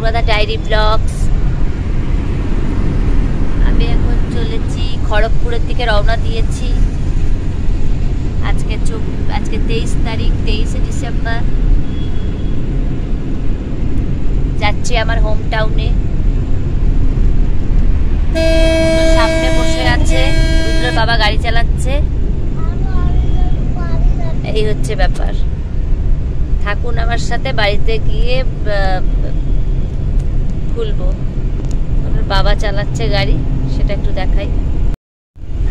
Anuradha diary blogs. আমি এখন চলেছি খড়গপুরের দিকে, রওনা দিয়েছি। আজকে 23 তারিখ, 23শে ডিসেম্বর। যাচ্ছি আমার হোম টাউনে। সামনে বসে আছে, রুদ্রর বাবা গাড়ি চালাচ্ছে। এই হচ্ছে ব্যাপার। থাকুন আমার সাথে, বাড়িতে গিয়ে খুলবো। বাবা চালাচ্ছে গাড়ি, সেটা একটু দেখাই।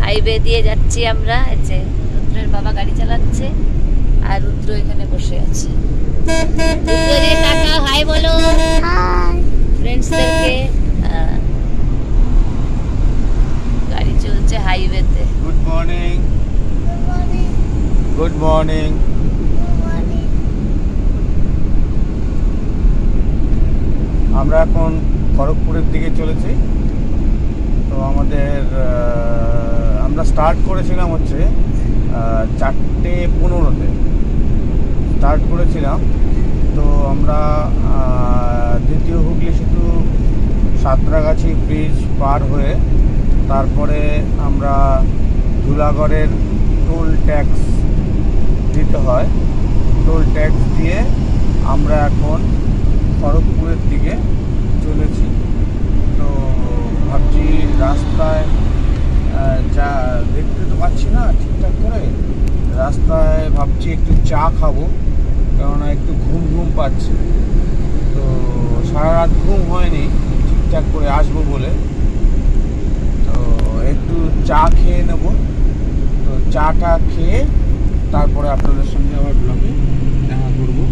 হাইওয়ে দিয়ে যাচ্ছি আমরা। এই যে রুদ্রের বাবা গাড়ি চালাচ্ছে আর রুদ্র এখানে বসে আছে। রুদ্রের টাকা হাই বলো ফ্রেন্ডসদেরকে। গাড়ি চলছে হাইওয়েতে। Good morning. Good morning. আমরা এখন খড়গপুরের দিকে চলেছি। তো আমরা স্টার্ট করেছিলাম হচ্ছে 4:15-তে স্টার্ট করেছিলাম। তো আমরা দ্বিতীয় হুগলি সেতু, সাঁতরাগাছি ব্রিজ পার হয়ে তারপরে আমরা ধুলাগড়ের টোল ট্যাক্স দিতে হয়। টোল ট্যাক্স দিয়ে আমরা এখন খড়গপুরের দিকে চলেছি। তো ভাবছি রাস্তায় যা দেখতে তো পাচ্ছি না ঠিকঠাক করে, রাস্তায় ভাবছি একটু চা খাবো, কেননা একটু ঘুম ঘুম পাচ্ছে। তো সারা রাত ঘুম হয়নি ঠিকঠাক করে আসবো বলে। তো একটু চা খেয়ে নেব। তো চাটা খেয়ে তারপরে আপনাদের সঙ্গে আবার ব্লগে দেখা করবো।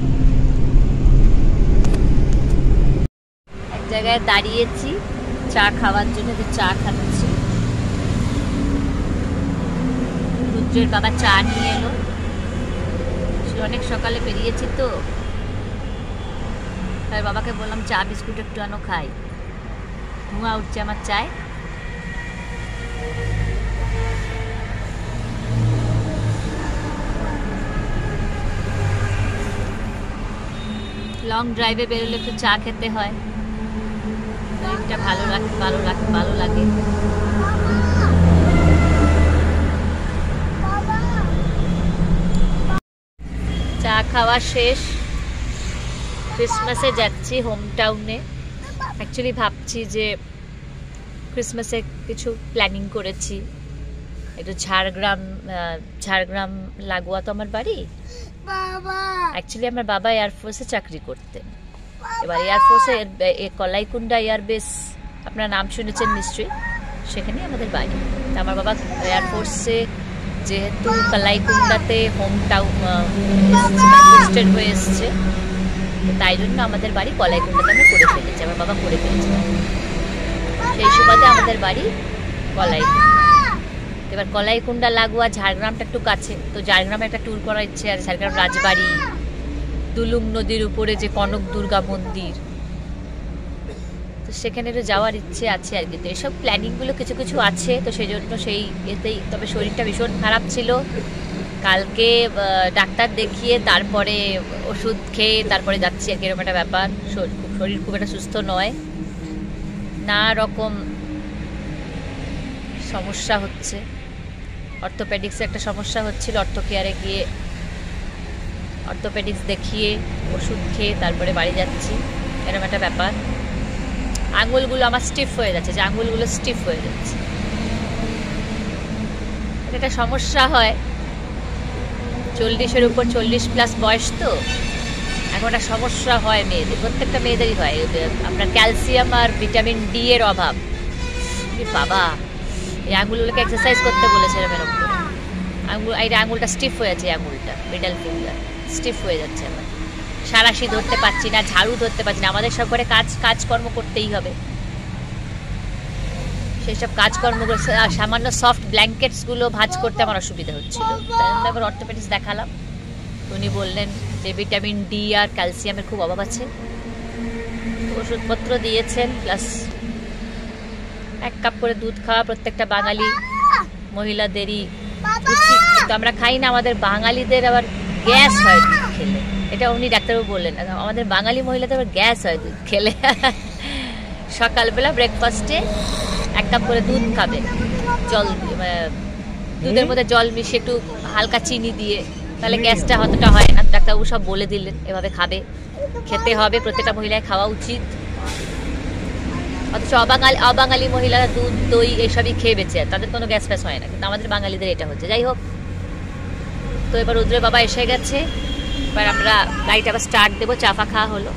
এক জায়গায় দাঁড়িয়েছি চা খাওয়ার জন্য, তো চা খাচ্ছি। রুদ্রের বাবা চা নিয়ে এলো। অনেক সকালে বেরিয়েছি তো, তাই বাবাকে বললাম চা বিস্কুট একটু আনো, খাই। ধোঁয়া উঠছে আমার চায়। লং ড্রাইভে বেরোলে একটু চা খেতে হয়, শরীরটা ভালো লাগে। চা খাওয়া শেষ। ক্রিসমাসে যাচ্ছি হোম টাউনে। অ্যাকচুয়ালি ভাবছি যে ক্রিসমাসে কিছু প্ল্যানিং করেছি। একটু ঝাড়গ্রাম লাগোয়া তো আমার বাড়ি। অ্যাকচুয়ালি আমার বাবা এয়ারফোর্সে চাকরি করতেন। এবার এয়ারফোর্সে কলাইকুণ্ডা এয়ারবেস, আপনার নাম শুনেছেন নিশ্চয়ই, সেখানে আমাদের বাড়ি। আমার বাবা এয়ারফোর্সে যেহেতু কলাইকুণ্ডাতে হোম টাউন পোস্টেড হয়ে এসছে, তাই জন্য আমাদের বাড়ি কলাইকুণ্ডাতে আমরা করে ফেলেছি। আমার বাবা করে ফেলেছিলেন, সেই সুবাদে আমাদের বাড়ি কলাইকুণ্ডা। এবার কলাইকুণ্ডা লাগোয়া ঝাড়গ্রামটা একটু কাছে, তো ঝাড়গ্রামে একটা ট্যুর করার ইচ্ছে আছে। ঝাড়গ্রাম রাজবাড়ি, দুলুং নদীর উপরে যে কনক দুর্গা মন্দির, তো সেখানে যাওয়ার ইচ্ছে আছে আর কি। তো এইসব প্ল্যানিংগুলো কিছু কিছু আছে, তো সেই জন্য সেই এতেই। তবে শরীরটা ভীষণ খারাপ ছিল। কালকে ডাক্তার দেখিয়ে তারপরে ওষুধ খেয়ে তারপরে যাচ্ছি আর কি। এরকম একটা ব্যাপার। শরীর খুব একটা সুস্থ নয়, না রকম সমস্যা হচ্ছে। অর্থোপেডিক্সে একটা সমস্যা হচ্ছিল, অর্থো কেয়ারে গিয়ে অর্থোপেডিক্স দেখিয়ে ওষুধ খেয়ে তারপরে বাড়ি যাচ্ছি। এরকম একটা ব্যাপার। আঙুলগুলো আমার স্টিফ হয়ে যাচ্ছে, যে আঙুলগুলো স্টিফ হয়ে যাচ্ছে, একটা সমস্যা হয়। 40-এর উপর, 40+ বয়স তো, এখন একটা সমস্যা হয় মেয়েদের, প্রত্যেকটা মেয়েদেরই হয়। আপনার ক্যালসিয়াম আর ভিটামিন ডি এর অভাব। বাবা এই আঙুলগুলোকে এক্সারসাইজ করতে বলেছে এরকম করে। এই আঙুলটা স্টিফ হয়ে যাচ্ছে, আঙুলটা মিডল ফিঙ্গার স্টিফ হয়ে যাচ্ছে। আমার সারাশি ধরতে পারছি না, ঝাড়ু ধরতে পারছি না। আমাদের সব ঘরে কাজকর্ম করতেই হবে, সেই সব কাজকর্মগুলো, সামান্য সফট ব্ল্যাঙ্কেটসগুলো ভাঁজ করতে আমার অসুবিধা হচ্ছিল। তাই জন্য আবার অর্থোপেডিক্স দেখালাম। উনি বললেন যে ভিটামিন ডি আর ক্যালসিয়ামের খুব অভাব আছে। ওষুধপত্র দিয়েছেন, প্লাস 1 কাপ করে দুধ খাওয়া প্রত্যেকটা বাঙালি মহিলাদেরই উচিত। তো আমরা খাই না, আমাদের বাঙালিদের আবার গ্যাস হয় দুধ খেলে। এটা উনি ডাক্তারবাবু বললেন। আমাদের বাঙালি মহিলাদের আবার গ্যাস হয় দুধ খেলে। সকালবেলা ব্রেকফাস্টে 1 কাপ করে দুধ খাবে, জল দুধের মধ্যে জল মিশিয়ে একটু হালকা চিনি দিয়ে, তাহলে গ্যাসটা অতটা হয় না। ডাক্তারবাবু সব বলে দিলেন এভাবে খাবে, খেতে হবে, প্রত্যেকটা মহিলায় খাওয়া উচিত। অথচ অবাঙালি মহিলারা দুধ দই এইসবই খেয়ে বেঁচে যায়, তাদের কোনো গ্যাস ফ্যাস হয় না, কিন্তু আমাদের বাঙালিদের এটা হচ্ছে। যাই হোক, তো এবার রুদ্রের বাবা এসে গেছে, এবার আমরা গাড়িটা আবার স্টার্ট দেবো। চাফা খাওয়া হলো,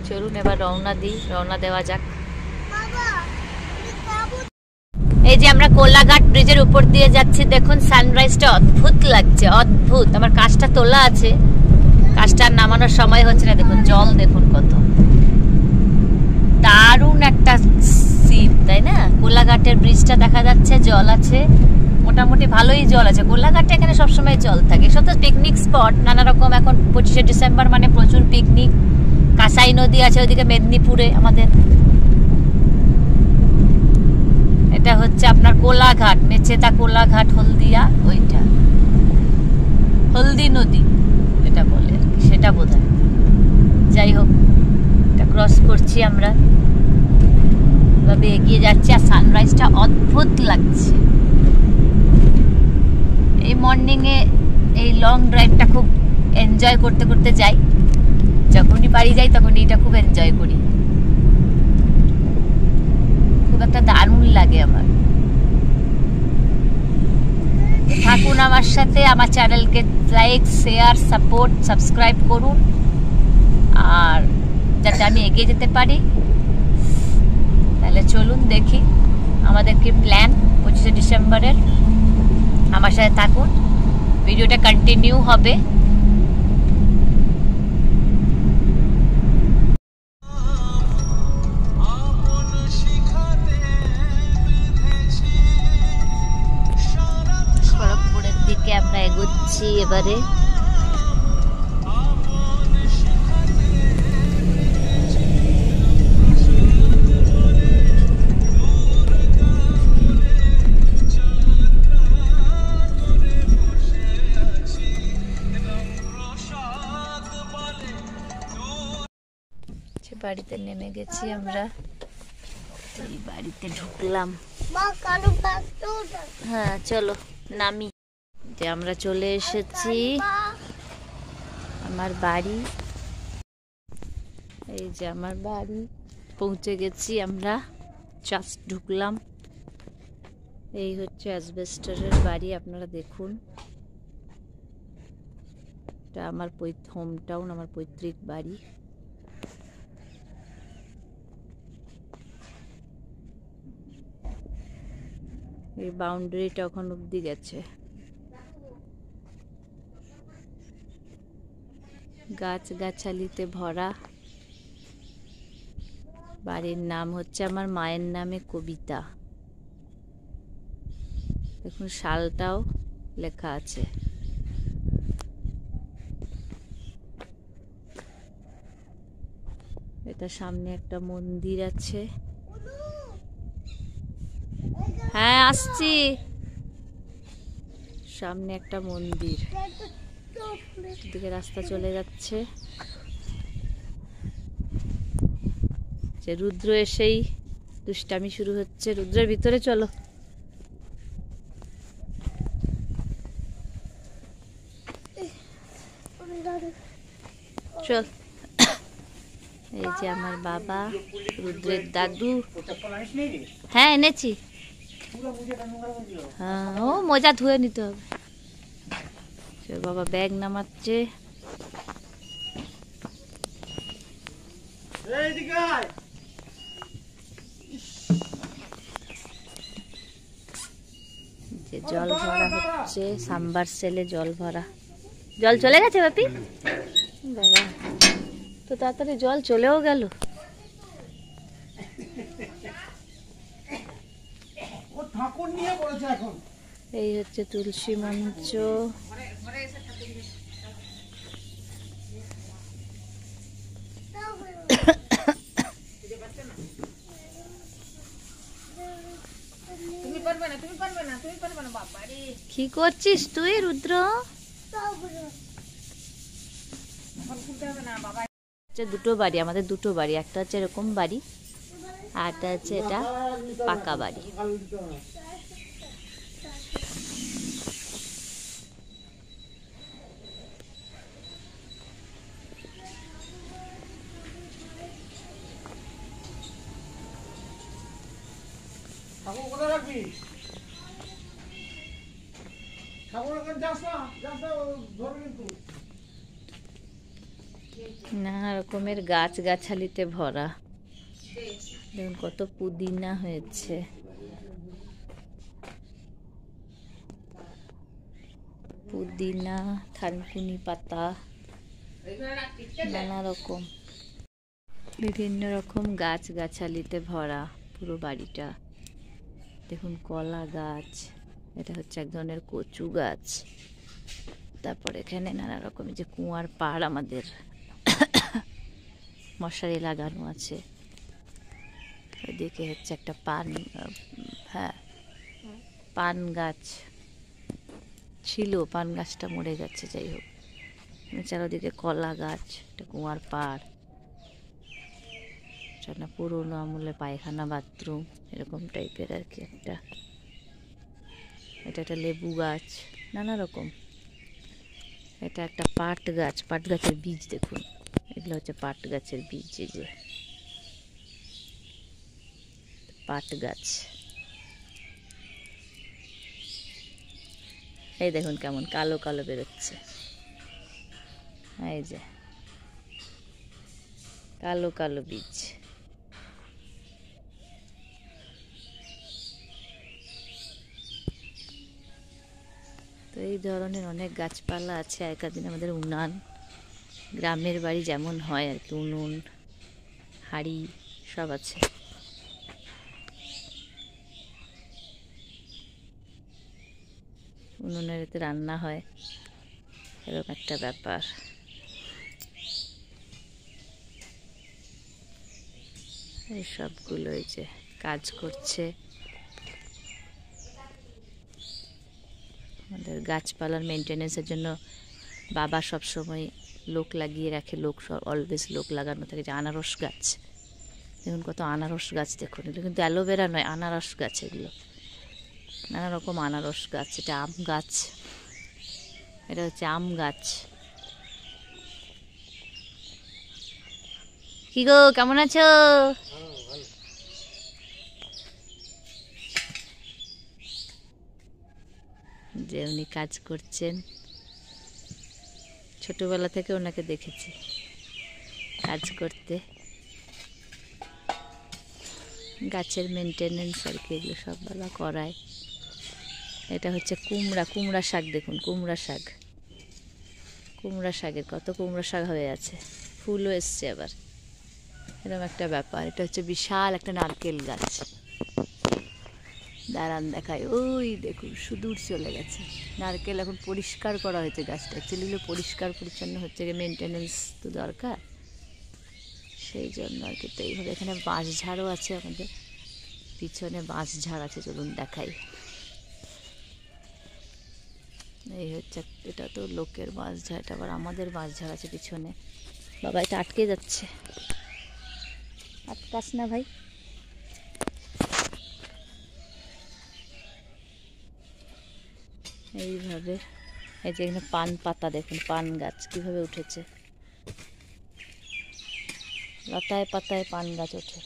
চলুন এবার রওনা দেওয়া যাক। এই যে আমরা কোলাঘাট ব্রিজের উপর দিয়ে যাচ্ছি, দেখুন সানরাইজটা অদ্ভুত লাগছে, অদ্ভুত। আমার কাজটা তোলা আছে, কাজটা নামানোর সময় হচ্ছে না। দেখুন জল, দেখুন কত দারুণ একটা সিন, তাই না? কোলাঘাটের ব্রিজটা দেখা যাচ্ছে, জল আছে, মোটামুটি ভালোই জল আছে। কোলাঘাটে এখানে সবসময় জল থাকে, সব তো পিকনিক স্পট নানা রকম। এখন 25শে ডিসেম্বর মানে প্রচুর পিকনিক। কাঁসাই নদী আছে ওইদিকে মেদিনীপুরে আমাদের। এটা হচ্ছে আপনার কোলাঘাট, মেচেদা কোলাঘাট, হলদিয়া, ওইটা হলদি নদী এটা বলে, সেটা বোধহয়। যাই হোক, এটা ক্রস করছি আমরা, ভাবে এগিয়ে যাচ্ছি, আর সানরাইজটা অদ্ভুত লাগছে। এই মর্নিং এ এই লং ড্রাইভটা খুব এনজয় করতে করতে যাই, যখনই বাড়ি যাই তখন এটা খুব এনজয় করি, খুব একটা দারুণ লাগে আমার। থাকুন আমার সাথে, আমার চ্যানেলকে লাইক, শেয়ার, সাপোর্ট, সাবস্ক্রাইব করুন, আর যাতে আমি এগিয়ে যেতে পারি। তাহলে চলুন দেখি আমাদের কি প্ল্যান 25শে ডিসেম্বরের। আমার সাথে থাকুন, ভিডিওটা কন্টিনিউ হবে। খড়গপুরের দিকে আমরা এগোচ্ছি এবারে। বাড়িতে নেমে গেছি আমরা, এই বাড়িতে ঢুকলাম। হ্যাঁ চলো নামি। যে আমরা চলে এসেছি আমার বাড়ি, এই যে আমার বাড়ি, পৌঁছে গেছি আমরা, জাস্ট ঢুকলাম। এই হচ্ছে অ্যাসবেস্টরের বাড়ি, আপনারা দেখুন। এটা আমার হোম টাউন, আমার পৈতৃক বাড়ি। এই বাউন্ডারিটা ওখান অব্দি গেছে, গাছ গাছালিতে ভরা। বাড়ির নাম হচ্ছে আমার মায়ের নামে কবিতা, দেখুন সালটাও লেখা আছে। এটা সামনে একটা মন্দির আছে। হ্যাঁ আসছি, সামনে একটা মন্দির, দিকে রাস্তা চলে যাচ্ছে। যে রুদ্র এসেই দুষ্টামি শুরু হচ্ছে। রুদ্রের ভিতরে চলো। চল। এই যে আমার বাবা, রুদ্রের দাদু। হ্যাঁ এনেছি। হ্যাঁ ও মোজা ধুয়ে নিতে হবে। বাবা ব্যাগ নামাচ্ছে। যে জল ভরা হচ্ছে, সাবমার্সেলে জল ভরা। জল চলে গেছে বাপি? বাবা তো তাড়াতাড়ি জল চলেও গেল। এই হচ্ছে তুলসী মঞ্চ। কি করছিস তুই রুদ্র? দুটো বাড়ি, আমাদের দুটো বাড়ি, একটা হচ্ছে এরকম বাড়ি আর একটা হচ্ছে এটা পাকা বাড়ি। নানা রকমের গাছ গাছালিতে ভরা, দেখুন কত পুদিনা হয়েছে, পুদিনা, থানকুনি পাতা, নানা রকম বিভিন্ন রকম গাছ গাছালিতে ভরা পুরো বাড়িটা। দেখুন কলা গাছ, এটা হচ্ছে এক ধরনের কচু গাছ, তারপর এখানে নানা রকমের যে কুয়ার পাড় আমাদের মশারি লাগানো আছে, ওইদিকে হচ্ছে একটা পান গাছ ছিল, পান গাছটা মরে গেছে, যাই হোক চারদিকে কলা গাছ, একটা কুয়ার পাড়, একটা পুরোনো আমলে পায়খানা বাথরুম এরকম টাইপের আর কি একটা, এটা একটা লেবু গাছ, নানা রকম। এটা একটা পাট গাছ, পাট গাছের বীজ দেখুন, এগুলো হচ্ছে পাট গাছের বীজ, এই যে পাট গাছ, এই দেখুন কেমন কালো কালো বেরোচ্ছে, এই যে কালো কালো বীজ। তো এই ধরনের অনেক গাছপালা আছে। আগেকার দিনে আমাদের উনান, গ্রামের বাড়ি যেমন হয় আর কি, উনুন হাঁড়ি সব আছে। উনুনের এতে রান্না হয়, এরকম একটা ব্যাপার। এই সবগুলো এই যে কাজ করছে, আমাদের গাছপালার মেনটেনেন্সের জন্য বাবা সবসময় লোক লাগিয়ে রাখে, অলওয়েজ লোক লাগানো থাকে। যে আনারস গাছ দেখুন, কত আনারস গাছ দেখুন, এগুলো কিন্তু অ্যালোভেরা নয়, আনারস গাছ, এগুলো নানা রকম আনারস গাছ। এটা আম গাছ, এটা হচ্ছে আম গাছ। কি গো, কেমন আছো? যে উনি কাজ করছেন, ছোটবেলা থেকে ওনাকে দেখেছি কাজ করতে, গাছের মেনটেনেন্স আর কি, এগুলো সব বাবা করায়। এটা হচ্ছে কুমড়া শাক, দেখুন কুমড়া শাকের কত কুমড়া শাক হয়ে আছে, ফুলও এসছে আবার, এরকম একটা ব্যাপার। এটা হচ্ছে বিশাল একটা নারকেল গাছ, দাঁড়ান দেখায়, ওই দেখুন সুদূর চলে গেছে। নারকেল এখন পরিষ্কার করা হয়েছে গাছটা, অ্যাকচুয়ালি পরিষ্কার পরিচ্ছন্ন হচ্ছে, মেনটেনেন্স তো দরকার, সেই জন্য আর কি। তো এইভাবে এখানে বাঁশঝাড়ও আছে, আমাদের পিছনে বাঁশঝাড় আছে, চলুন দেখাই। এই হচ্ছে, এটা তো লোকের বাঁশঝাড়, এটা আবার আমাদের বাঁশঝাড় আছে পিছনে। বাবা এটা আটকে যাচ্ছে, আটকাস না ভাই। এইভাবে এই যে এখানে পান পাতা দেখুন, পান গাছ কিভাবে উঠেছে, লতায় পাতায় পান গাছ ওঠে।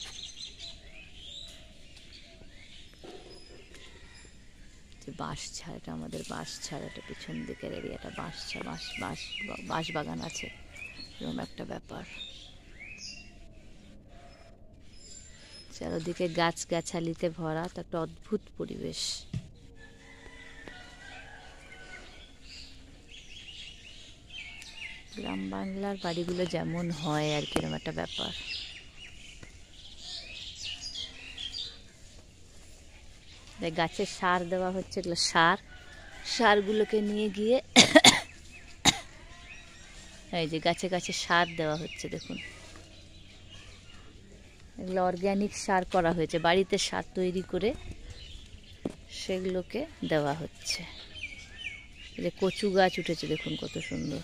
বাঁশঝাড়, এটা আমাদের বাঁশঝাড়, এটা পিছন দিকের এরিয়াটা বাঁশ বাগান আছে, এরকম একটা ব্যাপার। চারদিকে গাছ গাছালিতে ভরা, তো একটা অদ্ভুত পরিবেশ। গ্রাম বাংলার বাড়িগুলো যেমন হয় আর কি, এরকম একটা ব্যাপার। গাছের সার দেওয়া হচ্ছে, এগুলো সারগুলোকে নিয়ে গিয়ে এই যে গাছে গাছে সার দেওয়া হচ্ছে, দেখুন এগুলো অর্গ্যানিক সার করা হয়েছে, বাড়িতে সার তৈরি করে সেগুলোকে দেওয়া হচ্ছে। এই যে কচু গাছ উঠেছে, দেখুন কত সুন্দর।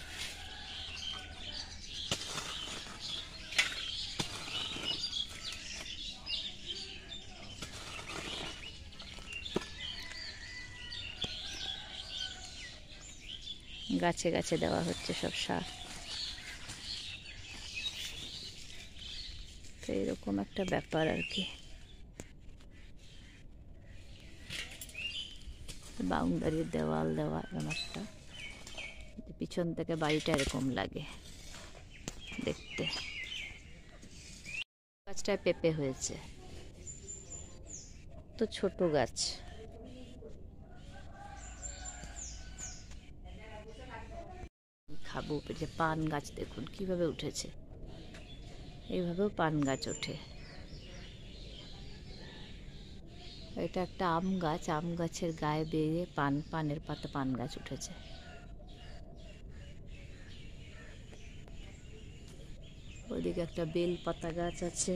গাছে গাছে দেওয়া হচ্ছে সব সার। তো এরকম একটা ব্যাপার আর কি। বাউন্ডারির দেওয়াল দেওয়া এরকম একটা, পিছন থেকে বাড়িটা এরকম লাগে দেখতে। গাছটায় পেঁপে হয়েছে, তো ছোট গাছ। খাবো। যে পান গাছ দেখুন কিভাবে উঠেছে, এইভাবেও পান গাছ ওঠে। এটা একটা আম গাছ, আম গাছের গায়ে বেয়ে পানের পাতা পান গাছ উঠেছে। ওইদিকে একটা বেল পাতা গাছ আছে।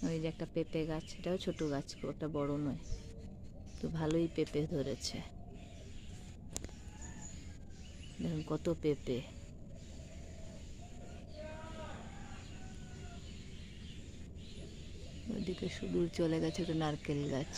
ওই যে একটা পেঁপে গাছ, এটাও ছোট গাছ, খুব একটা বড় নয়, তো ভালোই পেঁপে ধরেছে। দেখুন কত পেঁপে। ওইদিকে সুদূর চলে গেছে একটা নারকেল গাছ।